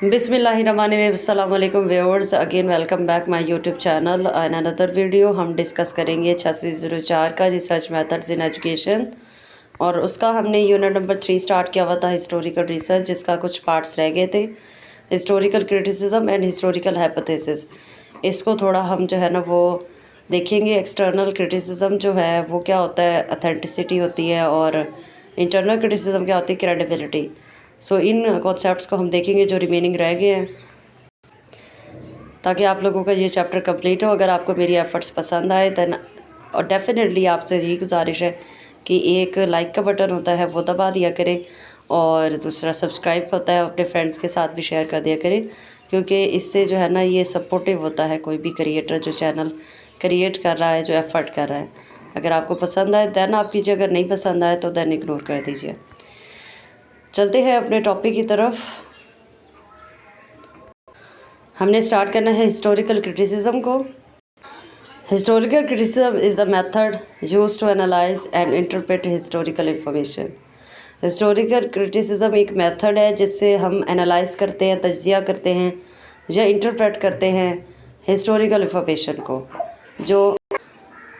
बिस्मिल्लाहिर्रहमानिर्रहीम। अस्सलाम वालेकुम viewers, again welcome back my YouTube channel and another video. हम डिस्कस करेंगे 8604 का रिसर्च मेथड्स इन एजुकेशन, और उसका हमने यूनिट नंबर 3 स्टार्ट किया हुआ था, हिस्टोरिकल रिसर्च, जिसका कुछ पार्ट्स रह गए थे, historical criticism and historical hypothesis. इसको थोड़ा हम जो है ना वो देखेंगे। एक्सटर्नल क्रिटिसिज्म जो है वो क्या होता है, अथेंटिसिटी होती है, और इंटरनल क्रिटिसिज्म क्या होती है, क्रेडिबिलिटी। सो इन कॉन्सेप्ट्स को हम देखेंगे जो रिमेनिंग रह गए हैं, ताकि आप लोगों का ये चैप्टर कंप्लीट हो। अगर आपको मेरी एफर्ट्स पसंद आए दैन, और डेफिनेटली आपसे यही गुजारिश है कि एक लाइक का बटन होता है वो दबा दिया करें, और दूसरा सब्सक्राइब होता है अपने फ्रेंड्स के साथ भी शेयर कर दिया करें, क्योंकि इससे जो है ना ये सपोर्टिव होता है कोई भी क्रिएटर जो चैनल क्रिएट कर रहा है, जो एफ़र्ट कर रहा है। अगर आपको पसंद आए दैन आप कीजिए, अगर नहीं पसंद आए तो दैन इग्नोर कर दीजिए। चलते हैं अपने टॉपिक की तरफ। हमने स्टार्ट करना है हिस्टोरिकल क्रिटिसिज्म को। Historical criticism is the method used to analyse and interpret historical information. Historical criticism एक मेथड है जिससे हम एनालाइज करते हैं, तज्जिया करते हैं या इंटरप्रेट करते हैं हिस्टोरिकल इंफॉर्मेशन को,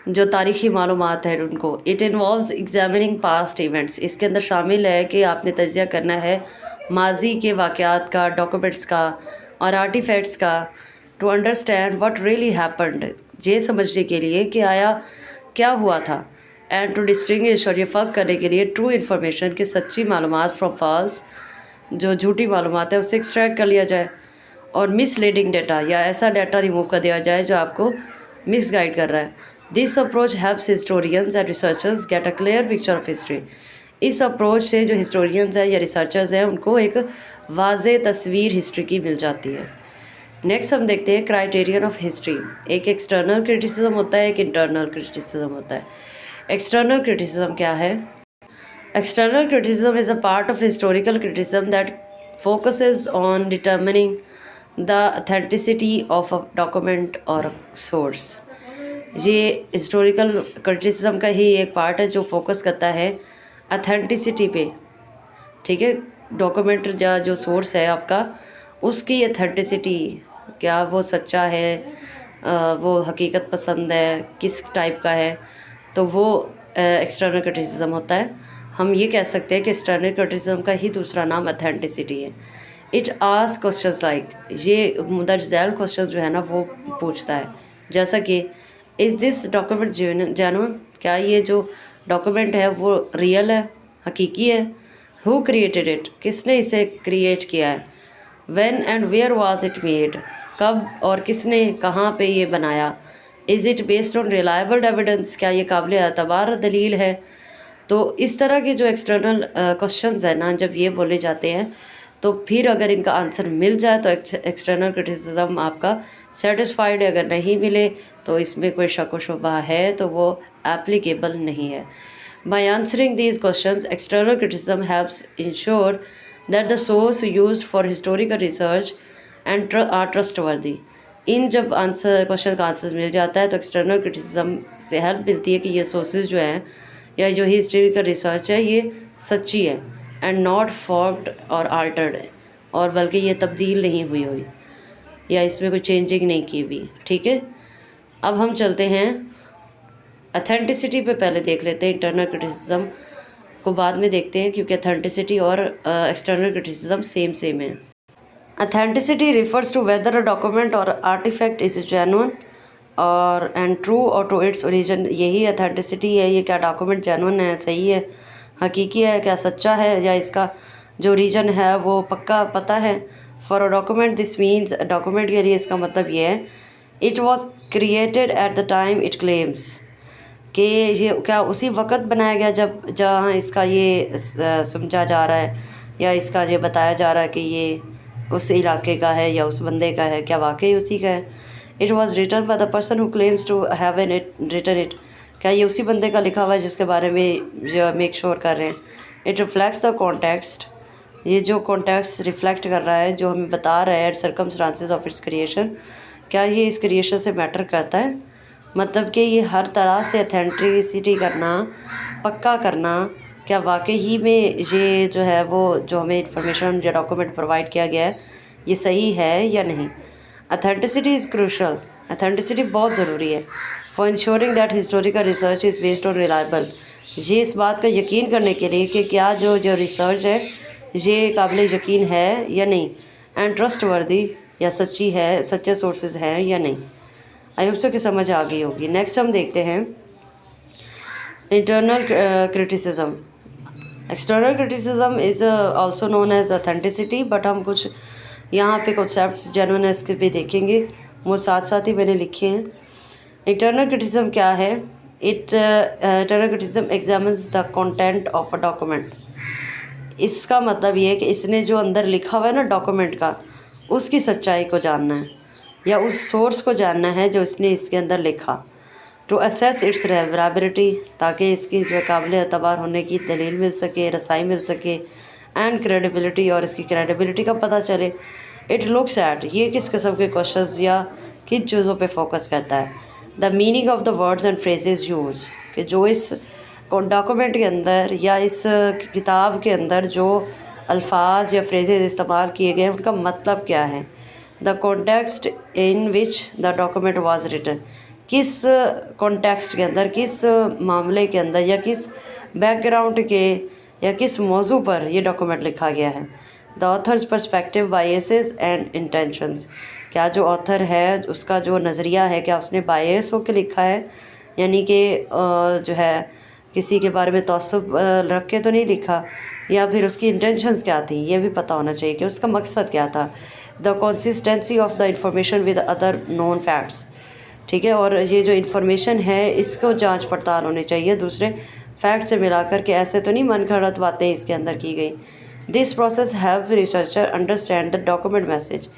जो तारीख़ी मालूमात है उनको। It involves examining past events. इसके अंदर शामिल है कि आपने तज्जिया करना है माजी के वाक़यात का, डॉक्यूमेंट्स का और आर्टिफैक्ट्स का, to understand what really happened, ये समझने के लिए कि आया क्या हुआ था, एंड टू डिस्टिंग्विश, और ये फ़र्क करने के लिए ट्रू इन्फॉर्मेशन की सच्ची मालूमात फ्रॉम फॉल्स, जो झूठी मालूमात है उससे एक्सट्रैक्ट कर लिया जाए, और मिसलीडिंग डाटा या ऐसा डाटा रिमूव कर दिया जाए जो आपको मिसगाइड कर रहा है। This approach helps historians and researchers get a clear picture of history. इस अप्रोच से जो हिस्टोरियंस हैं या रिसर्चर्स हैं उनको एक वाज़े तस्वीर हिस्ट्री की मिल जाती है। नेक्स्ट हम देखते हैं क्राइटेरियन ऑफ हिस्ट्री। एक एक्सटर्नल क्रिटिसिज्म होता है, एक इंटरनल क्रिटिसिज्म होता है। एक्सटर्नल क्रिटिसिज्म क्या है? External criticism is a part of historical criticism that focuses on determining the authenticity of a document और सोर्स। ये हिस्टोरिकल क्रिटिसिज्म का ही एक पार्ट है जो फोकस करता है अथेंटिसिटी पे, ठीक है। डॉक्यूमेंट या जो सोर्स है आपका, उसकी अथेंटिसिटी, क्या वो सच्चा है, वो हकीकत पसंद है, किस टाइप का है, तो वो एक्सटर्नल क्रिटिसिज्म होता है। हम ये कह सकते हैं कि एक्सटर्नल क्रिटिसिज्म का ही दूसरा नाम अथेंटिसिटी है। इट आस्क क्वेश्चंस लाइक, ये मुंदरज झैल क्वेश्चन जो है ना वो पूछता है, जैसा कि इज़ दिस डॉक्यूमेंट जेन्युइन, क्या ये जो डॉक्यूमेंट है वो रियल है, हकीकी है। हु क्रिएटेड इट, किसने इसे क्रिएट किया है। When and where was it made, कब और किसने कहाँ पे ये बनाया। Is it based on reliable evidence, क्या ये काबिल एतबार दलील है। तो इस तरह के जो एक्सटर्नल क्वेश्चंस हैं ना, जब ये बोले जाते हैं तो फिर अगर इनका आंसर मिल जाए तो एक्सटर्नल क्रिटिसिज्म आपका सेटिस्फाइड है। अगर नहीं मिले तो इसमें कोई शक व शुबा है तो वो एप्लीकेबल नहीं है। By answering these questions, external criticism helps ensure that the source used for historical research and are trustworthy. इन जब आंसर क्वेश्चन का आंसर मिल जाता है तो एक्सटर्नल क्रिटिसिज्म से हेल्प मिलती है कि ये सोर्सेज जो हैं या जो हिस्टोरिकल रिसर्च है ये सच्ची है, एंड नॉट फॉर्क्ड और आल्टर्ड है, और बल्कि ये तब्दील नहीं हुई हुई या इसमें कोई चेंजिंग नहीं की हुई, ठीक है। अब हम चलते हैं अथेंटिसिटी पे, पहले देख लेते हैं। इंटरनल क्रिटिसिज्म को बाद में देखते हैं, क्योंकि अथेंटिसिटी और एक्सटर्नल क्रिटिसिज्म सेम है। Authenticity refers to whether a document or artifact is genuine or and true or to its origin. यही अथेंटिसिटी है, ये क्या डॉक्यूमेंट जेन्युइन है, सही है, हकीकी है, क्या सच्चा है, या इसका जो रीजन है वो पक्का पता है। For a document this means, document के लिए इसका मतलब ये है, it was created at the time it claims, कि ये क्या उसी वक्त बनाया गया जब जहाँ इसका ये समझा जा रहा है या इसका ये बताया जा रहा है कि ये उस इलाके का है या उस बंदे का है, क्या वाकई उसी का है। It was written by the person who claims to have an it written it, क्या ये उसी बंदे का लिखा हुआ है जिसके बारे में जो मेक श्योर कर रहे हैं। इट रिफ्लेक्ट्स द कॉन्टेक्स्ट, ये जो कॉन्टेक्स्ट रिफ्लेक्ट कर रहा है, जो हमें बता रहा है सर्कमस्टांसेस ऑफ इट्स क्रिएशन, क्या ये इस क्रिएशन से मैटर करता है। मतलब कि ये हर तरह से अथेंटिसिटी करना, पक्का करना, क्या वाकई ही में ये जो है वो जो हमें इंफॉर्मेशन या डॉक्यूमेंट प्रोवाइड किया गया है ये सही है या नहीं। अथेंटिसिटी इज़ क्रूशल, अथेंटिसिटी बहुत ज़रूरी है for ensuring that historical research is based on reliable, ये इस बात का यकीन करने के लिए कि क्या जो रिसर्च है ये काबिल यकीन है या नहीं, एंड ट्रस्ट वर्दी, या सच्ची है, सच्चे सोर्सेज हैं या नहीं। आई होप सो कि समझ आ गई होगी। नेक्स्ट हम देखते हैं internal criticism. External criticism is also known as authenticity, but हम कुछ यहाँ पे कॉन्सेप्ट्स जेन्युइननेस के भी देखेंगे, वो साथ साथ ही मैंने लिखे हैं। इंटरनल क्रिटिसिज्म क्या है? Internal criticism examines the content of a document. इसका मतलब ये है कि इसने जो अंदर लिखा हुआ है ना डॉक्यूमेंट का, उसकी सच्चाई को जानना है या उस सोर्स को जानना है जो इसने इसके अंदर लिखा। टू असेस इट्स रेवरेबिलिटी, ताकि इसकी जो काबिल एतबार होने की दलील मिल सके, रसाई मिल सके, एंड क्रेडिबिलिटी, और इसकी क्रेडिबिलिटी का पता चले। इट लुक्स एट, ये किस किस्म के क्वेश्चंस या किन चीज़ों पे फोकस करता है। The meaning of the words and phrases use, कि जो इस डॉक्यूमेंट के अंदर या इस किताब के अंदर जो अल्फाज या फ्रेजेस इस्तेमाल किए गए हैं उनका मतलब क्या है। The context in which the document was written, किस कॉन्टेक्स्ट के अंदर, किस मामले के अंदर या किस बैकग्राउंड के या किस मौजू पर यह डॉक्यूमेंट लिखा गया है। The author's perspective, biases and intentions, क्या जो ऑथर है उसका जो नज़रिया है क्या उसने बायस होकर लिखा है, यानी कि जो है किसी के बारे में तअस्सुब रख के तो नहीं लिखा, या फिर उसकी इंटेंशंस क्या थी, ये भी पता होना चाहिए कि उसका मकसद क्या था। The consistency of the information with other known facts, ठीक है, और ये जो इन्फॉर्मेशन है इसको जांच पड़ताल होनी चाहिए दूसरे फैक्ट से मिलाकर के, ऐसे तो नहीं मन गढ़ंत बातें इसके अंदर की गई। This process have researcher understand the document message,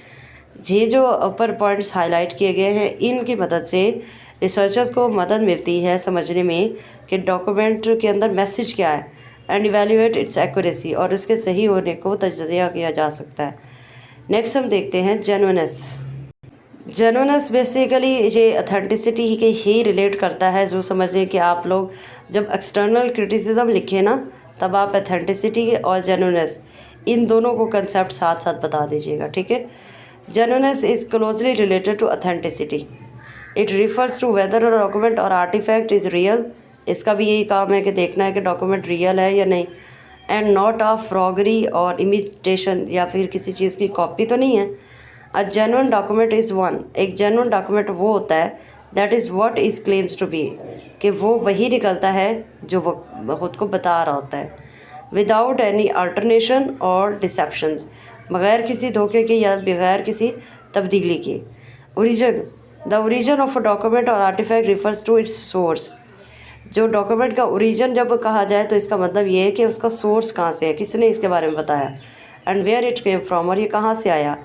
ये जो अपर पॉइंट्स हाईलाइट किए गए हैं इनकी मदद से रिसर्चर्स को मदद मिलती है समझने में कि डॉक्यूमेंट के अंदर मैसेज क्या है, एंड इवेल्यूएट इट्स एक्यूरेसी, और इसके सही होने को तजज़िया किया जा सकता है। नेक्स्ट हम देखते हैं जेन्युइननेस। जेन्युइननेस बेसिकली ये अथेंटिसिटी के ही रिलेट करता है, जो समझ लें कि आप लोग जब एक्सटर्नल क्रिटिसिज्म लिखें ना तब आप अथेंटिसिटी और जेन्युइननेस इन दोनों को कंसेप्ट साथ साथ बता दीजिएगा, ठीक है। Genuineness is closely related to authenticity, it refers to whether a document or artifact is real, इसका भी यही काम है कि देखना है कि डॉक्यूमेंट रियल है या नहीं, एंड नॉट ऑफ फ्रॉगरी और इमिटेशन, या फिर किसी चीज़ की कॉपी तो नहीं है। A genuine document is one, एक जेन्युइन डॉक्यूमेंट वो होता है that is what is claims to be, कि वो वही निकलता है जो वो खुद को बता रहा होता है, विदाउट एनी अल्टरनेशन और डिसेप्शंस, बग़ैर किसी धोखे के या बगैर किसी तब्दीली के। Origin, the origin of a document or artifact refers to its source, जो डॉक्यूमेंट का ओरिजिन जब कहा जाए तो इसका मतलब ये है कि उसका सोर्स कहाँ से है, किसने इसके बारे में बताया, and where it came from, और ये कहाँ से आया।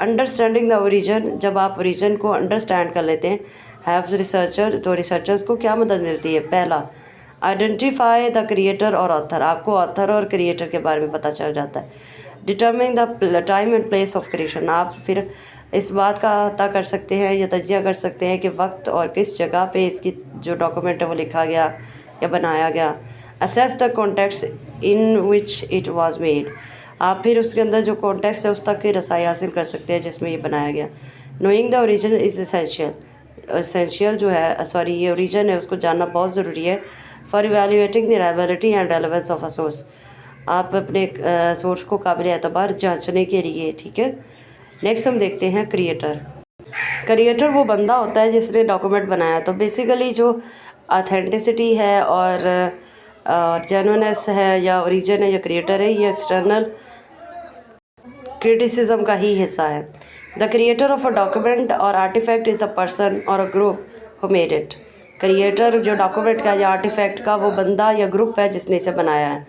अंडरस्टैंडिंग द ओरिजिन, जब आप ओरिजिन को अंडरस्टैंड कर लेते हैं, हैव्स रिसर्चर, तो रिसर्चर्स को क्या मदद मिलती है। पहला, आइडेंटिफाई द क्रिएटर और ऑथर, आपको ऑथर और क्रिएटर के बारे में पता चल जाता है। डिटर्मिंग the time and place of creation, आप फिर इस बात का अता कर सकते हैं या तजिया कर सकते हैं कि वक्त और किस जगह पे इसकी जो डॉक्यूमेंट है वो लिखा गया या बनाया गया। Assess the context in which it was made, आप फिर उसके अंदर जो कॉन्टेक्स्ट है उस तक की रसाई हासिल कर सकते हैं जिसमें ये बनाया गया। Knowing the origin is essential, essential जो है सॉरी ये ओरिजिन है उसको जानना बहुत ज़रूरी है for evaluating the reliability and relevance of a source, आप अपने सोर्स को काबिल एतबार जांचने के लिए, ठीक है। नेक्स्ट हम देखते हैं क्रिएटर। क्रिएटर वो बंदा होता है जिसने डॉक्यूमेंट बनाया, तो बेसिकली जो ऑथेंटिसिटी है और जेन्युइननेस है या ओरिजिन है या क्रिएटर है, ये एक्सटर्नल क्रिटिसिज्म का ही हिस्सा है। The creator of a document or artifact is a person और a group who made it, creator जो डॉक्यूमेंट का या आर्टिफैक्ट का वो बंदा या ग्रुप है जिसने इसे बनाया है।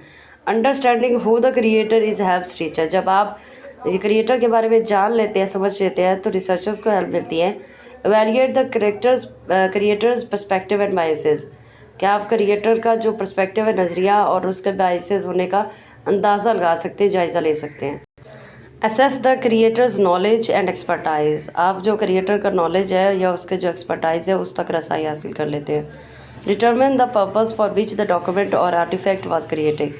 Understanding who the creator is helps teacher, जब आप ये क्रिएटर के बारे में जान लेते हैं, समझ लेते हैं, तो रिसर्चर्स को हेल्प मिलती है। Evaluate the creators perspective and biases, क्या आप क्रिएटर का जो पर्सपेक्टिव है, नज़रिया और उसके बायसेस होने का अंदाज़ा लगा सकते हैं, जायज़ा ले सकते हैं। Assess the creators knowledge and expertise, आप जो क्रिएटर का नॉलेज है या उसके जो एक्सपर्टाइज है उस तक रसाई हासिल कर लेते हैं। Determine the purpose for which the document or artefact was created,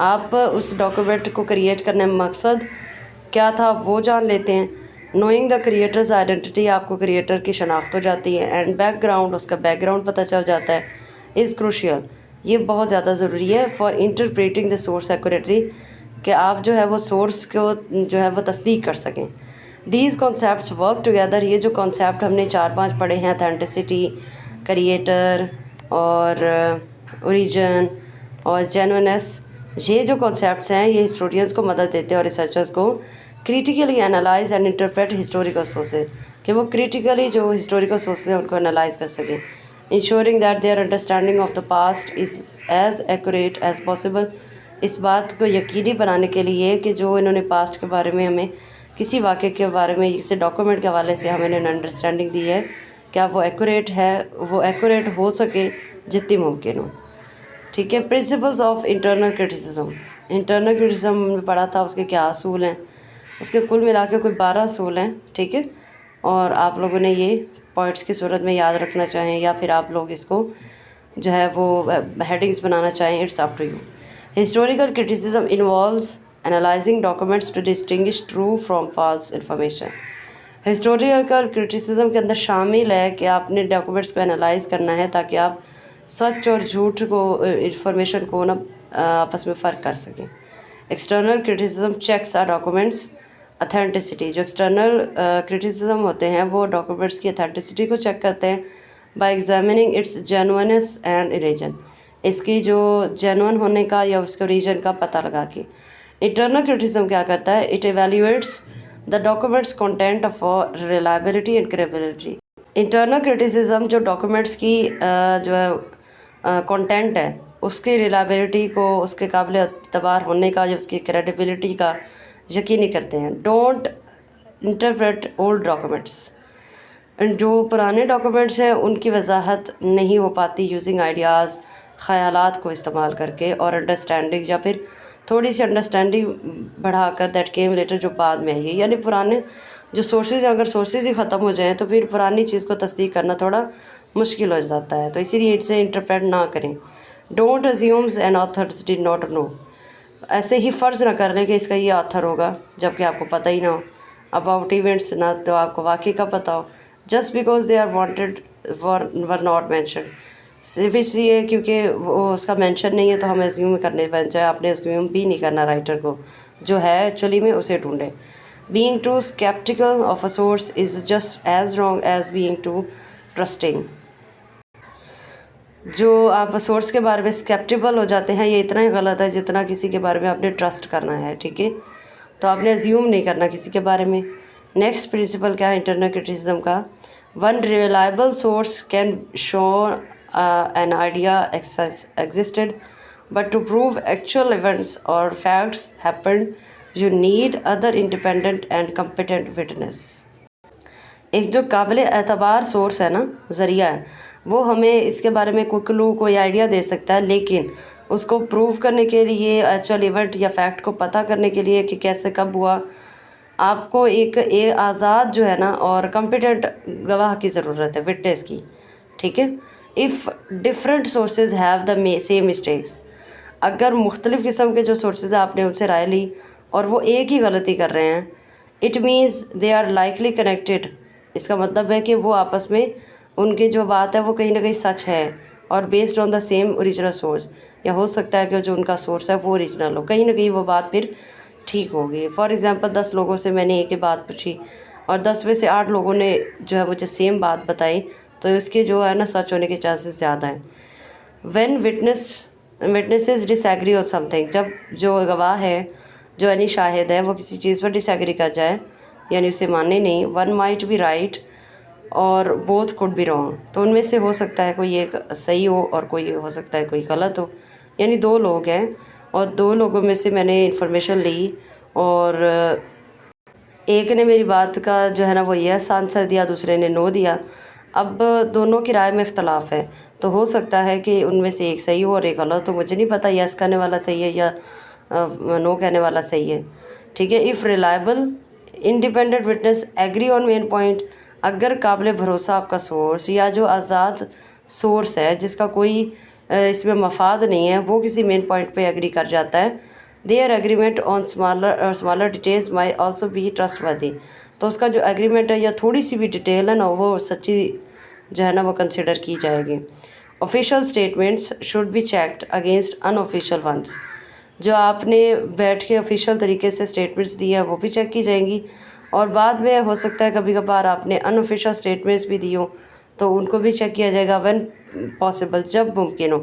आप उस डॉक्यूमेंट को क्रिएट करने में मकसद क्या था वो जान लेते हैं। नोइंग द क्रिएटर्स आइडेंटिटी, आपको क्रिएटर की शनाख्त हो जाती है। एंड बैकग्राउंड, उसका बैकग्राउंड पता चल जाता है। इज़ क्रूशियल, ये बहुत ज़्यादा ज़रूरी है for interpreting the source accurately, कि आप जो है वो सोर्स को जो है वो तस्दीक कर सकें। दीज कॉन्सेप्ट्स वर्क टुगेदर, ये जो कॉन्सेप्ट हमने 4-5 पढ़े हैं, अथेंटिसिटी, क्रिएटर और ओरिजिन और जेन्युइननेस, ये जो कॉन्सेप्ट्स हैं ये हिस्टोरियंस को मदद देते हैं और रिसर्चर्स को critically analyse and interpret historical sources, कि वो क्रिटिकली जो हिस्टोरिकल सोर्सेज हैं उनको एनालाइज कर सकें। Ensuring that their understanding of the past is as accurate as possible, इस बात को यकीनी बनाने के लिए कि जो इन्होंने पास्ट के बारे में हमें किसी वाक़े के बारे में किसी डॉक्यूमेंट के हवाले से हमें इन्होंने अंडरस्टैंडिंग दी है, क्या वो एक्यूरेट है, वो एक्यूरेट हो सके जितनी मुमकिन हो। ठीक है। Principles of internal criticism, internal criticism में पढ़ा था, उसके क्या असूल हैं, उसके कुल मिला के कोई 12 असूल हैं। ठीक है। और आप लोगों ने ये पॉइंट्स की सूरत में याद रखना चाहें या फिर आप लोग इसको जो है वो हेडिंग्स बनाना चाहें, it's up to you. Historical criticism involves analysing documents to distinguish true from false information. Historical criticism के अंदर शामिल है कि आपने डॉक्यूमेंट्स को एनालाइज करना है ताकि आप सच और झूठ को इंफॉर्मेशन को ना आपस में फ़र्क कर सकें। External criticism checks our documents authenticity, जो एक्सटर्नल क्रिटिसिज्म होते हैं वो डॉक्यूमेंट्स की अथेंटिसिटी को चेक करते हैं bye examining it's genuineness and origin, इसकी जो जेन्युइन होने का या उसके ओरिजिन का पता लगा के। इंटरनल क्रिटिसिज्म क्या करता है, it evaluates the document's content for reliability and credibility. Internal criticism जो डॉक्यूमेंट्स की जो है कंटेंट है उसकी रिलायबिलिटी को, उसके काबिल एतबार होने का या उसकी क्रेडिबिलिटी का यकीनी करते हैं। डोंट इंटरप्रेट ओल्ड डॉक्यूमेंट्स, जो पुराने डॉक्यूमेंट्स हैं उनकी वजाहत नहीं हो पाती यूजिंग आइडियाज़, ख़यालात को इस्तेमाल करके और अंडरस्टैंडिंग या फिर थोड़ी सी अंडरस्टैंडिंग बढ़ाकर दैट केम लेटर, जो बाद में आई है। यानी पुराने जो सोर्सेज, अगर सोर्सेज ही ख़त्म हो जाएँ तो फिर पुरानी चीज़ को तस्दीक करना थोड़ा मुश्किल हो जाता है, तो इसीलिए इसे इंटरप्रेट ना करें। Don't assumes an authors did not know, ऐसे ही फ़र्ज़ ना कर लें कि इसका ये ऑथर होगा जबकि आपको पता ही ना हो अबाउट इवेंट्स, ना तो आपको वाक़ई का पता हो। Just because they are wanted were not mention, सिर्फ इसलिए क्योंकि वो उसका मेंशन नहीं है तो हम एज्यूम करने बन जाए। आपने एज्यूम भी नहीं करना राइटर को, जो है एक्चुअली में उसे ढूंढें। Being too sceptical of a source is just as wrong as being too trusting. जो आप सोर्स के बारे में स्केप्टिकल हो जाते हैं ये इतना ही गलत है जितना किसी के बारे में आपने ट्रस्ट करना है। ठीक है। तो आपने एज्यूम नहीं करना किसी के बारे में। नेक्स्ट प्रिंसिपल क्या है इंटरनल क्रिटिसिज्म का, one reliable source can show an idea existed, but to prove actual events or facts happened, you need other independent and competent witness। एक जो काबिल एतबार सोर्स है ना, ज़रिया है, वो हमें इसके बारे में कोई क्लू, कोई आइडिया दे सकता है, लेकिन उसको प्रूव करने के लिए, एक्चुअल इवेंट या फैक्ट को पता करने के लिए कि कैसे कब हुआ, आपको एक आज़ाद जो है ना और कम्पिटेंट गवाह की ज़रूरत है, विटनेस की। ठीक है। If different sources have the same mistakes, अगर मुख्तलिफ़ किस्म के जो सोर्सेज आपने उनसे राय ली और वो एक ही गलती कर रहे हैं, it means they are likely connected, इसका मतलब है कि वो आपस में उनकी जो बात है वो कहीं ना कहीं सच है और based on the same original source, या हो सकता है कि जो उनका सोर्स है वो ओरिजिनल हो, कहीं ना कहीं वो बात फिर ठीक होगी। फॉर एग्ज़ाम्पल 10 लोगों से मैंने एक ही बात पूछी और 10 में से 8 लोगों ने जो है मुझे सेम बात बताई, तो इसके जो है ना सच होने के चांसेस ज़्यादा हैं। When witnesses disagree on something, जब जो गवाह है, जो यानी शाहिद है, वो किसी चीज़ पर डिसएग्री कर जाए यानी उसे माने नहीं, वन माइट बी राइट और बोथ कुड बी रॉन्ग, तो उनमें से हो सकता है कोई एक सही हो और कोई हो सकता है कोई गलत हो। यानी 2 लोग हैं और 2 लोगों में से मैंने इंफॉर्मेशन ली और एक ने मेरी बात का जो है ना वो यस आंसर दिया, दूसरे ने नो दिया। अब दोनों की राय में इख्तलाफ है, तो हो सकता है कि उनमें से एक सही हो और एक गलत हो। मुझे नहीं पता यस कहने वाला सही है या नो कहने वाला सही है। ठीक है। If reliable independent witness agree on main point, अगर काबिल भरोसा आपका सोर्स या जो आज़ाद सोर्स है जिसका कोई इसमें मफाद नहीं है, वो किसी मेन पॉइंट पे एग्री कर जाता है, their agreement on smaller details may also be trustworthy. तो उसका जो एग्रीमेंट है या थोड़ी सी भी डिटेल है ना वो सच्ची जो है ना वो कंसिडर की जाएगी। Official statements should be checked against unofficial ones. जो आपने बैठ के ऑफिशियल तरीके से स्टेटमेंट्स दी हैं वो भी चेक की जाएंगी, और बाद में हो सकता है कभी कभार आपने अनऑफिशियल स्टेटमेंट्स भी दी हो तो उनको भी चेक किया जाएगा व्हेन पॉसिबल, जब मुमकिन हो,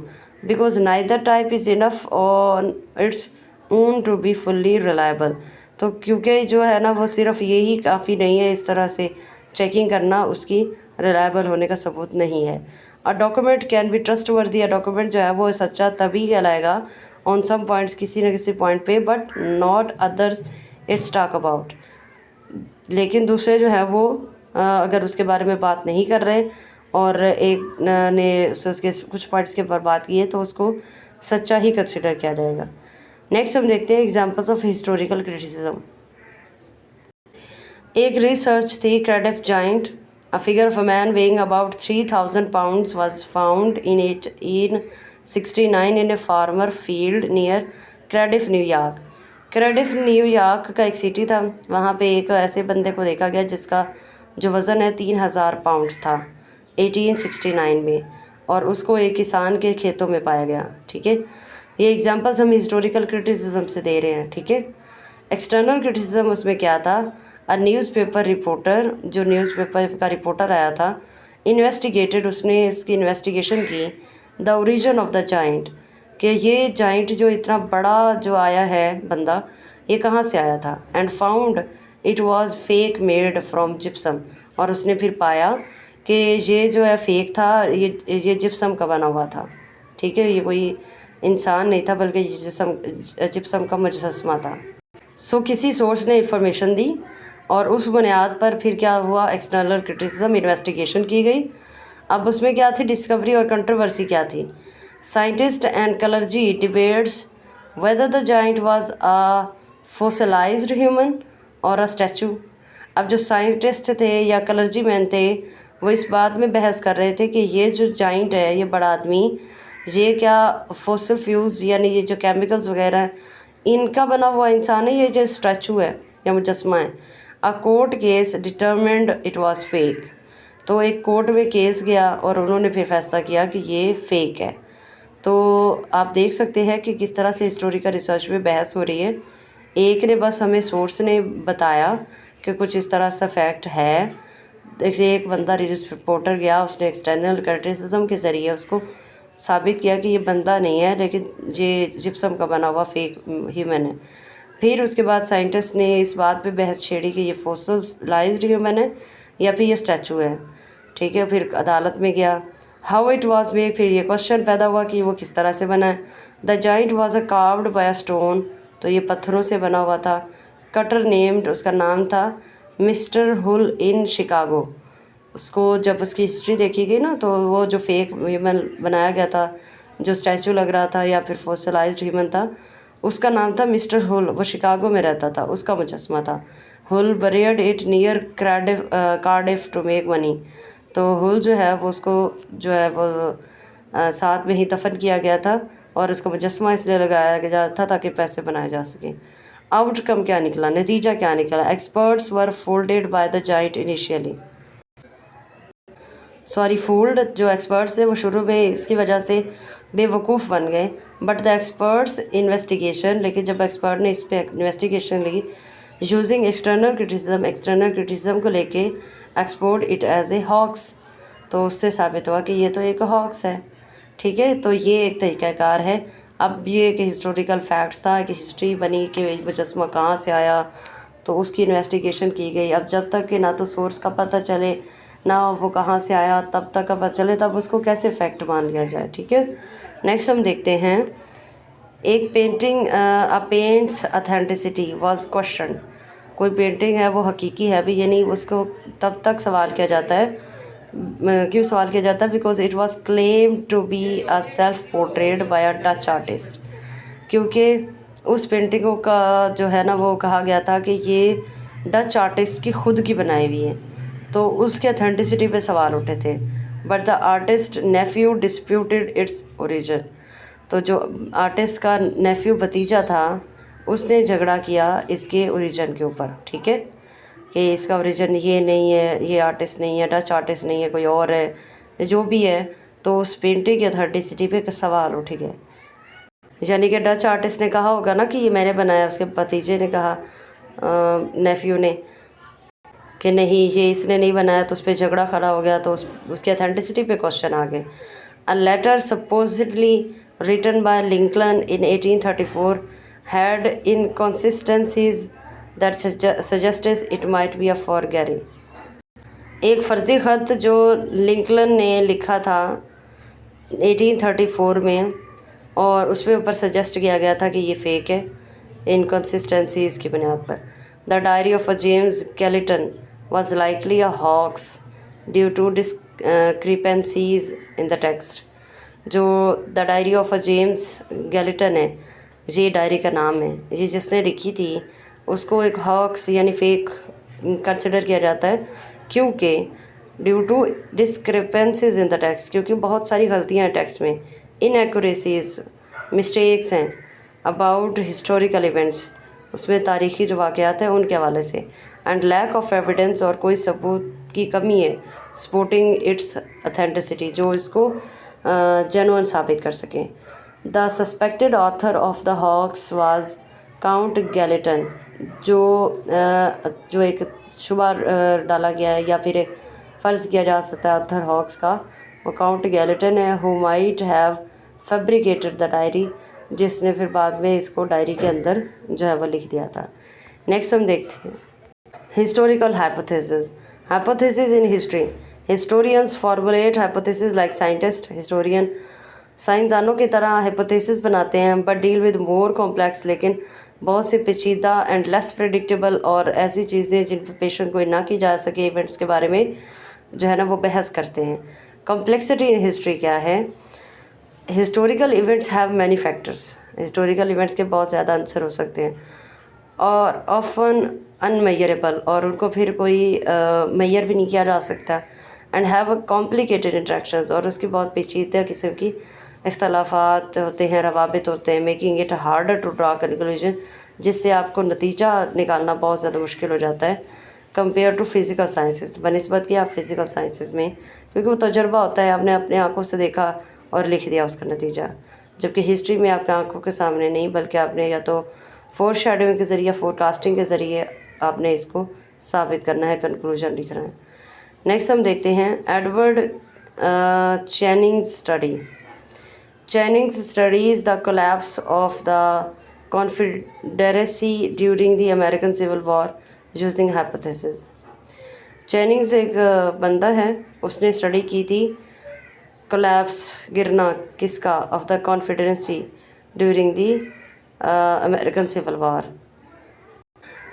because neither type is enough on its own to be fully reliable. तो क्योंकि जो है ना वो सिर्फ यही काफ़ी नहीं है, इस तरह से चेकिंग करना उसकी रिलायबल होने का सबूत नहीं है। A document can be trustworthy. A document जो है वो सच्चा तभी कहलाएगा ऑन सम पॉइंट्स, किसी न किसी पॉइंट पे, but not others it's talk about. लेकिन दूसरे जो है वो अगर उसके बारे में बात नहीं कर रहे और एक ने उसके कुछ पॉइंट्स के ऊपर बात की है तो उसको सच्चा ही कंसिडर किया जाएगा। नेक्स्ट हम देखते हैं एग्जांपल्स ऑफ हिस्टोरिकल क्रिटिसिज्म। एक रिसर्च थी Cardiff giant, a figure of a man weighing about 3000 pounds was found in 1869 in a farmer field near Cardiff, New York. Cardiff New York का एक सिटी था, वहाँ पे एक ऐसे बंदे को देखा गया जिसका जो वज़न है 3000 पाउंड्स था 1869 में, और उसको एक किसान के खेतों में पाया गया। ठीक है, ये एग्जांपल्स हम हिस्टोरिकल क्रिटिसिज्म से दे रहे हैं। ठीक है, एक्सटर्नल क्रिटिसिज्म उसमें क्या था? अ न्यूज़पेपर रिपोर्टर, जो न्यूज़पेपर का रिपोर्टर आया था, इन्वेस्टिगेटेड, उसने इसकी इन्वेस्टिगेशन की, the origin of the giant, कि ये जाइंट जो इतना बड़ा जो आया है बंदा, ये कहाँ से आया था, and found it was fake made from gypsum, और उसने फिर पाया कि ये जो है फेक था, ये जिप्सम का बना हुआ था। ठीक है, ये कोई इंसान नहीं था बल्कि जिप्सम का मुजस्समा था। सो किसी सोर्स ने इंफॉर्मेशन दी और उस बुनियाद पर फिर क्या हुआ, एक्सटर्नल क्रिटिसिज्म, इन्वेस्टिगेशन की गई। अब उसमें क्या थी डिस्कवरी और कंट्रोवर्सी क्या थी? Scientist and clergy debates whether the giant was a fossilised human or a statue. अब जो साइंटिस्ट थे या कलर्जी मैन थे वो इस बात में बहस कर रहे थे कि ये जो जाइंट है, ये बड़ा आदमी, ये क्या फॉसिल फ्यूल्स यानी ये जो केमिकल्स वगैरह हैं इनका बना हुआ इंसान है, ये जो स्टैचू है या मुजस्मा है। A court case determined it was fake. तो एक कोर्ट में केस गया और उन्होंने फिर फैसला किया कि ये फेक है। तो आप देख सकते हैं कि किस तरह से हिस्टोरिकल रिसर्च में बहस हो रही है। एक ने बस हमें सोर्स ने बताया कि कुछ इस तरह सा फैक्ट है, जैसे एक बंदा रिपोर्टर गया, उसने एक्सटर्नल क्रिटिसिज्म के ज़रिए उसको साबित किया कि ये बंदा नहीं है लेकिन ये जिप्सम का बना हुआ फेक ह्यूमन है। फिर उसके बाद साइंटिस्ट ने इस बात पे बहस छेड़ी कि ये फॉसिलाइज्ड ह्यूमन है या फिर ये स्टैचू है। ठीक है, फिर अदालत में गया, हाउ इट वाज मेड, फिर ये क्वेश्चन पैदा हुआ कि वो किस तरह से बना है। The giant was a carved by a stone, तो ये पत्थरों से बना हुआ था। कटर नेम्ड, उसका नाम था मिस्टर हुल इन शिकागो। उसको जब उसकी हिस्ट्री देखी गई ना तो वो जो फेक ह्यूमन बनाया गया था, जो स्टैचू लग रहा था या फिर फॉसिलाइज्ड ह्यूमन था, उसका नाम था मिस्टर हुल, वो शिकागो में रहता था, उसका मुजस्मा था। Hull buried it near Cardiff to make money. तो हुल जो है वो उसको जो है वो साथ में ही दफन किया गया था और उसका मुजस्मा इसलिए लगाया गया था ताकि पैसे बनाए जा सकें। आउटकम क्या निकला, नतीजा क्या निकला? Experts were folded by the giant initially, fooled, जो एक्सपर्ट्स थे वो शुरू में इसकी वजह से बेवकूफ़ बन गए। बट द एक्सपर्ट्स इन्वेस्टिगेशन, लेकिन जब एक्सपर्ट ने इस पर इन्वेस्टिगेशन ली यूजिंग एक्सटर्नल क्रिटिसिज्म को लेके export it as a hoax, तो उससे साबित हुआ कि ये तो एक हॉक्स है। ठीक है, तो ये एक तरीक़ाकार है। अब ये कि हिस्टोरिकल फैक्ट्स था कि हिस्ट्री बनी कि मुजस्मा कहाँ से आया, तो उसकी इन्वेस्टिगेशन की गई। अब जब तक कि ना तो सोर्स का पता चले ना वो कहाँ से आया, तब तक का पता चले तब उसको कैसे फैक्ट मान लिया जाए। ठीक है, नेक्स्ट हम देखते हैं एक painting a paints authenticity was question. कोई पेंटिंग है वो हकीकी है भी या नहीं, उसको तब तक सवाल किया जाता है, क्यों सवाल किया जाता है? Because it was claim to be a self portrait by a Dutch artist, क्योंकि उस पेंटिंगों का जो है ना वो कहा गया था कि ये डच आर्टिस्ट की खुद की बनाई हुई है, तो उसके अथेंटिसिटी पे सवाल उठे थे। But the artist nephew disputed its origin, तो जो आर्टिस्ट का नेफ्यू भतीजा था उसने झगड़ा किया इसके ओरिजिन के ऊपर, ठीक है, कि इसका ओरिजिन ये नहीं है, ये आर्टिस्ट नहीं है, डच आर्टिस्ट नहीं है, कोई और है, जो भी है। तो उस पेंटिंग की अथेंटिसिटी पे सवाल उठ गया। यानी कि डच आर्टिस्ट ने कहा होगा ना कि ये मैंने बनाया, उसके भतीजे ने कहा, नेफ्यू ने, कि नहीं ये इसने नहीं बनाया, तो उस पर झगड़ा खड़ा हो गया, तो उसकी अथेंटिसिटी पे क्वेश्चन आ गए। A letter supposedly written by Lincoln in 1834 had inconsistencies that suggested it might be a forgery। एक फर्जी ख़त जो लिंकन ने लिखा था 1834 में, और उस पर ऊपर सजेस्ट किया गया था कि ये फेक है, इनकन्सिस्टेंसीज़ की बुनियाद पर। The diary of a James Gallatin was likely a hoax due to discrepancies in the text। जो the diary of a James Gallatin है, ये डायरी का नाम है, ये जिसने लिखी थी उसको एक हॉक्स यानी फेक कंसिडर किया जाता है, क्योंकि due to discrepancies in the text, क्योंकि बहुत सारी गलतियाँ हैं टेक्स्ट में, इनएक्यूरेसीज, मिस्टेक्स हैं अबाउट हिस्टोरिकल इवेंट्स, उसमें तारीख़ी जो वाक़यात हैं उनके हवाले से, एंड लैक ऑफ एविडेंस, और कोई सबूत की कमी है, सपोर्टिंग इट्स अथेंटिसिटी, जो इसको जेन्युइन साबित कर सकें। The suspected author of the hoax was Count Gallatin, जो एक शुबा डाला गया है या फिर एक फ़र्ज़ किया जा सकता है ऑथर हॉक्स का, वो काउंट गैलिटन है, who might have fabricated the diary, जिसने फिर बाद में इसको डायरी के अंदर जो है वो लिख दिया था। नेक्स्ट हम देखते हैं historical hypothesis. Hypothesis in history, historians formulate hypothesis like scientist, historian साइंसदानों की तरह हाइपोथेसिस बनाते हैं, but deal with more complex, लेकिन बहुत से पेचीदा एंड लेस प्रेडिक्टेबल और ऐसी चीज़ें जिन पर पेशेंट कोई ना की जा सके इवेंट्स के बारे में जो है ना वो बहस करते हैं। कॉम्प्लेक्सिटी इन हिस्ट्री क्या है? Historical events have many factors, historical events के बहुत ज़्यादा आंसर हो सकते हैं, और ऑफन अनमेयरेबल, और उनको फिर कोई मैयर भी नहीं किया जा सकता, एंड हैव कॉम्प्लिकेटेड इंट्रैक्शंस, और उसकी बहुत पेचीदा किस्म की इख्तलाफात होते हैं, रवाबित होते हैं, making it harder to draw conclusion, जिससे आपको नतीजा निकालना बहुत ज़्यादा मुश्किल हो जाता है कंपेयर टू फिज़िकल साइंसेस, बनिस्बत कि आप फिज़िकल साइंसेस में, क्योंकि वो तजुर्बा होता है, आपने अपने आंखों से देखा और लिख दिया उसका नतीजा, जबकि हिस्ट्री में आपके आंखों के सामने नहीं, बल्कि आपने या तो फोर शेडोइंग के ज़रिए, फोरकास्टिंग के ज़रिए आपने इसको साबित करना है, कंक्लूजन लिखना है। नेक्स्ट हम देखते हैं Edward Channing's study. Channing's studies the collapse of the Confederacy during the American civil war using hypothesis. Channing's एक बंदा है, उसने स्टडी की थी कोलैप्स, गिरना किसका, of the Confederacy during the American civil war.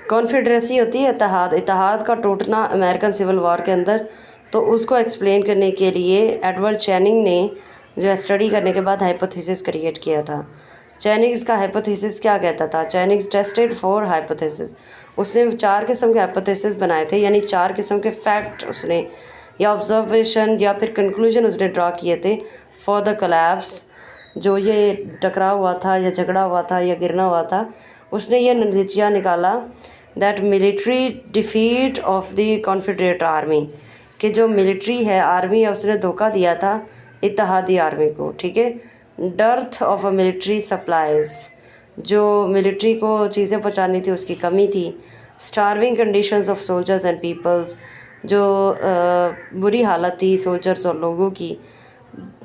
Confederacy होती है इत्तेहाद, इत्तेहाद का टूटना अमेरिकन सिविल वॉर के अंदर। तो उसको एक्सप्लेन करने के लिए एडवर्ड चैनिंग ने जो है स्टडी करने के बाद हाइपोथेसिस क्रिएट किया था। चैनिंग्स का हाइपोथेसिस क्या कहता था? चैनिंग्स टेस्टेड फॉर हाइपोथेसिस, उसने 4 किस्म के हाइपोथेसिस बनाए थे, यानी 4 किस्म के फैक्ट उसने या ऑब्जर्वेशन या फिर कंक्लूजन उसने ड्रा किए थे फॉर द कोलैप्स, जो ये टकराव हुआ था या झगड़ा हुआ था या गिरना हुआ था। उसने ये नतीजा निकाला that military defeat of the Confederate army, कि जो मिलिट्री है, आर्मी है, उसने धोखा दिया था इत्तेहादी आर्मी को, ठीक है। Dearth of a military supplies, जो मिलिट्री को चीज़ें पहुंचानी थी उसकी कमी थी। Starving conditions of soldiers and peoples, जो बुरी हालत थी सोल्जर्स और लोगों की।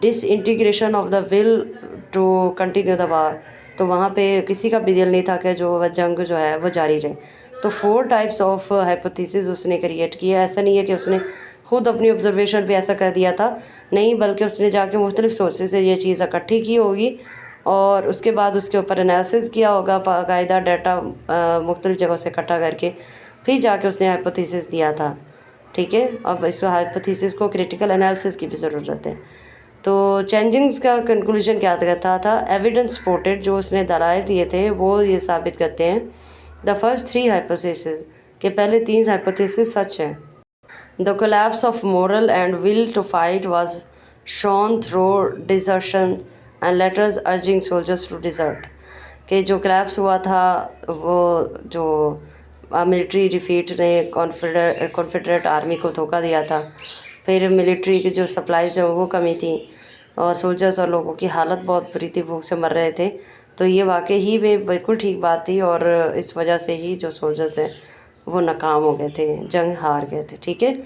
Disintegration of the will to continue the war, तो वहाँ पे किसी का भी दिल नहीं था कि जो वह जंग जो है वो जारी रहे। तो 4 टाइप्स ऑफ हाइपोथेसिस उसने क्रिएट किया। ऐसा नहीं है कि उसने खुद अपनी ऑब्जर्वेशन पे ऐसा कर दिया था, नहीं, बल्कि उसने जाके मुख्तलिफ सोर्सेज से ये चीज़ इकट्ठी की होगी और उसके बाद उसके ऊपर एनालिसिस किया होगा, बाकायदा डाटा मुख्तलिफ जगहों से इकट्ठा करके फिर जाके उसने हाइपोथेसिस दिया था, ठीक है। अब इस हाइपोथेसिस को क्रिटिकल एनालिसिस की भी ज़रूरत है। तो चेंजिंग्स का कंक्लूजन क्या कहता था? एविडेंस सपोर्टेड, जो उसने दलाइल दिए थे वो ये साबित करते हैं द फर्स्ट 3 हाइपोथेसिस, के पहले 3 हाइपोथेसिस सच है। The collapse of moral and will to fight was shown through desertion and letters urging soldiers to desert, कि जो कोलैप्स हुआ था वो जो मिलिट्री डिफीट ने कॉन्फेडरेट आर्मी को धोखा दिया था। फिर मिलिट्री की जो सप्लाईज है वो कमी थी और सोल्जर्स और लोगों की हालत बहुत बुरी थी, भूख से मर रहे थे। तो ये वाकई ही में बिल्कुल ठीक बात थी और इस वजह से ही जो सोल्जर्स हैं वो नाकाम हो गए थे, जंग हार गए थे। ठीक है,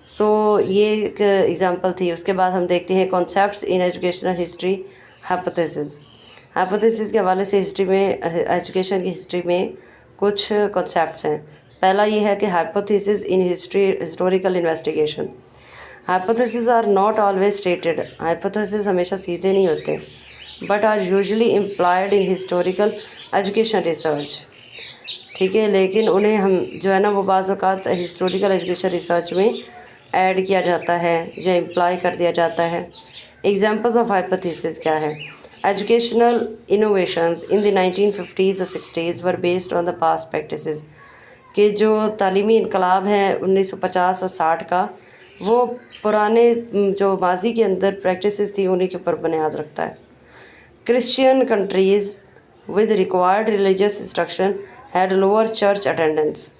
सो ये एक एग्जांपल थी। उसके बाद हम देखते हैं concepts in educational history hypothesis. Hypothesis के हवाले से हिस्ट्री में, एजुकेशन की हिस्ट्री में कुछ कॉन्सेप्ट्स हैं। पहला ये है कि hypothesis in historical investigation. Hypothesis are not always stated. Hypothesis हमेशा सीधे नहीं होते, but are usually employed in historical education research. ठीक है, लेकिन उन्हें हम जो है ना वो बाज़ औक़ात हिस्टोरिकल एजुकेशन रिसर्च में ऐड किया जाता है या इम्प्लॉय कर दिया जाता है। एग्जांपल्स ऑफ हाइपोथेसिस क्या है? Educational innovations in the 1950s और 60s were based on the past practices. कि जो तालीमी इनकलाब है 1950 और 60 का, वो पुराने जो माजी के अंदर प्रैक्टिसेस थी उन्हीं के ऊपर बुनियाद रखता है। Christian countries with required religious instruction had lower church attendance.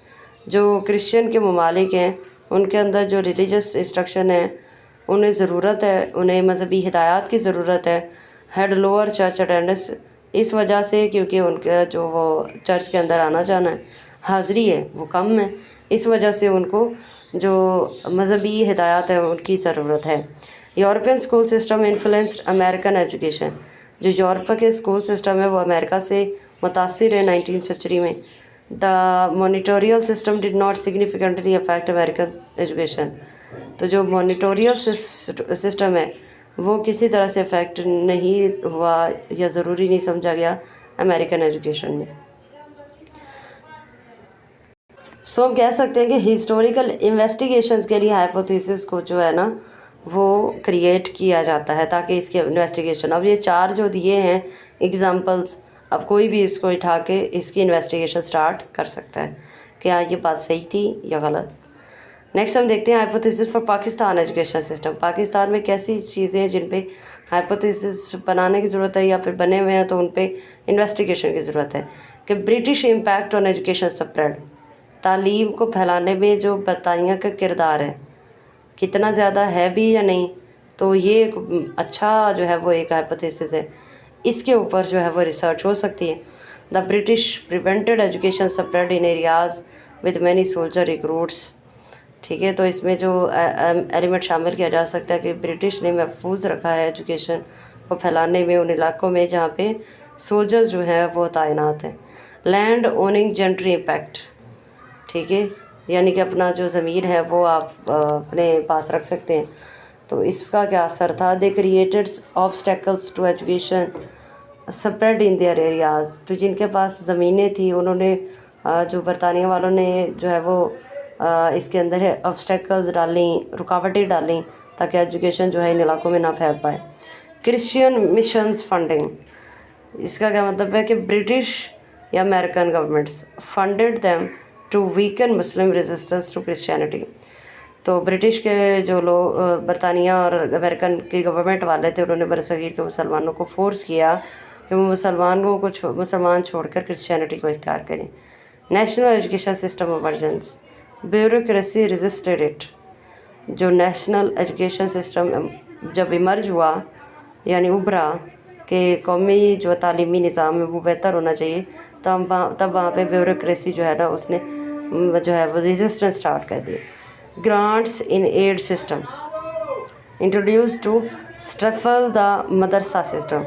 जो क्रिश्चियन के ममालिक हैं उनके अंदर जो रिलीजियस इंस्ट्रक्शन है, उन्हें ज़रूरत है, उन्हें मजहबी हिदायत की ज़रूरत है, हैड लोअर चर्च अटेंडेंस, इस वजह से क्योंकि उनका जो वो चर्च के अंदर आना जाना है, हाज़िरी है वो कम है, इस वजह से उनको जो मजहबी हिदायत है उनकी ज़रूरत है। European school system influenced American education. जो यूरोप के स्कूल सिस्टम है वो अमेरिका से मुतासिर है 19वीं सेंचुरी में। The monitorial system did not significantly affect American education. तो जो मॉनिटोरियल सिस्टम है वो किसी तरह से अफेक्ट नहीं हुआ या ज़रूरी नहीं समझा गया अमेरिकन एजुकेशन में। सो हम कह सकते हैं कि हिस्टोरिकल इन्वेस्टिगेशंस के लिए हाइपोथेसिस को जो है ना वो क्रिएट किया जाता है ताकि इसके इन्वेस्टिगेशन, अब ये चार जो दिए हैं एग्जांपल्स, अब कोई भी इसको उठा के इसकी इन्वेस्टिगेशन स्टार्ट कर सकता है कि हाँ ये बात सही थी या गलत। नेक्स्ट हम देखते हैं hypothesis for Pakistan education system. Pakistan में कैसी चीज़ें हैं जिन पे हाइपोथेसिस बनाने की ज़रूरत है या फिर बने हुए हैं तो उन पे इन्वेस्टिगेशन की ज़रूरत है। कि British impact on education spread. तालीम को फैलाने में जो बरतानिया का किरदार है कितना ज़्यादा है भी या नहीं, तो ये एक अच्छा जो है वो एक हाइपोथेसिस है, इसके ऊपर जो है वो रिसर्च हो सकती है। The British prevented education spread in areas with many soldier recruits. ठीक है, तो इसमें जो एलिमेंट शामिल किया जा सकता है कि ब्रिटिश ने महफूज रखा है एजुकेशन को फैलाने में उन इलाकों में जहाँ पे सोल्जर्स जो है वो तैनात हैं। Land owning gentry impact. ठीक है, यानी कि अपना जो ज़मीन है वो आप अपने पास रख सकते हैं, तो इसका क्या असर था? They created obstacles to education spread in their areas. तो जिनके पास ज़मीनें थी उन्होंने जो बरतानिया वालों ने जो है वो इसके अंदर है ऑब्स्टेकल्स डाली, रुकावटें डाली ताकि एजुकेशन जो है इन इलाकों में ना फैल पाए। Christian missions funding. इसका क्या मतलब है कि ब्रिटिश या American governments funded them to weaken Muslim resistance to Christianity. तो ब्रिटिश के जो लोग बरतानिया और अमेरिकन की गवर्नमेंट वाले थे उन्होंने बरसगीर के मुसलमानों को फोर्स किया कि वो मुसलमान छोड़कर क्रिश्चियनिटी को इख्तियार करें। National education system emergence. Bureaucracy resisted it. जो नेशनल एजुकेशन सिस्टम जब इमर्ज हुआ यानी उभरा कि कौमी जो तालीमी निज़ाम है वो बेहतर होना चाहिए, तब वहाँ पे ब्यूरोक्रेसी जो है ना उसने जो है वो रेजिस्टेंस स्टार्ट कर दी। Grants in aid system introduce to stifle the madrasa system.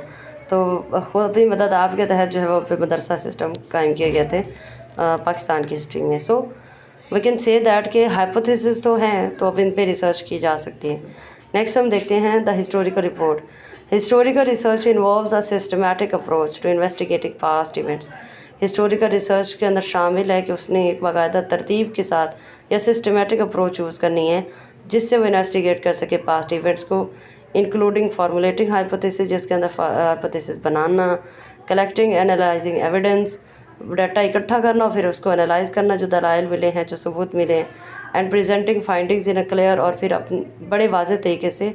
तो अपनी मदद आप के तहत जो है वो मदरसा सिस्टम कायम किए गए थे पाकिस्तान की हिस्ट्री में। So we can say that के हाइपोथेसिस तो हैं, तो अब इन पे रिसर्च की जा सकती है। नेक्स्ट हम देखते हैं the historical report. Historical research involves a systematic approach to investigating past events. Historical research के अंदर शामिल है कि उसने एक बाकायदा तरतीब के साथ या सिस्टमैटिक अप्रोच यूज़ करनी है जिससे वो इन्वेस्टिगेट कर सके पास्ट इवेंट्स को, इंक्लूडिंग फार्मूलेटिंग हाइपोथेसिस जिसके अंदर हाइपोथेसिस बनाना, कलेक्टिंग एनालाइजिंग एविडेंस, डाटा इकट्ठा करना और फिर उसको एनालाइज करना जो दलाइल मिले हैं, जो सबूत मिले हैं, and presenting findings in a clear, और फिर बड़े वाज़ेह तरीके से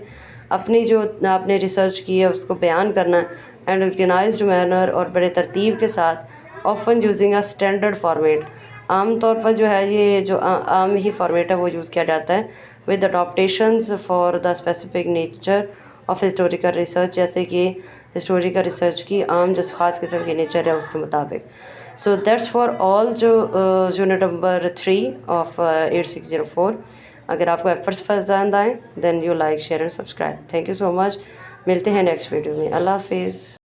अपनी जो आपने रिसर्च की है उसको बयान करना एंड ऑर्गेनाइज्ड मैनर और बड़े तरतीब के साथ, often using a standard format, आम तौर पर जो है ये जो आम ही फॉर्मेट है वो यूज़ किया जाता है, with adaptations for the specific nature of historical research, जैसे कि हिस्टोरिकल रिसर्च की आम जो ख़ास किस्म की नेचर है उसके मुताबिक। सो दैट्स फॉर ऑल जो यूनिट नंबर 3 ऑफ 8604। अगर आपको एफर्ट्स पसंद आए then you like share and subscribe. Thank you so much. मिलते हैं नेक्स्ट वीडियो में। अल्लाह हाफिज़।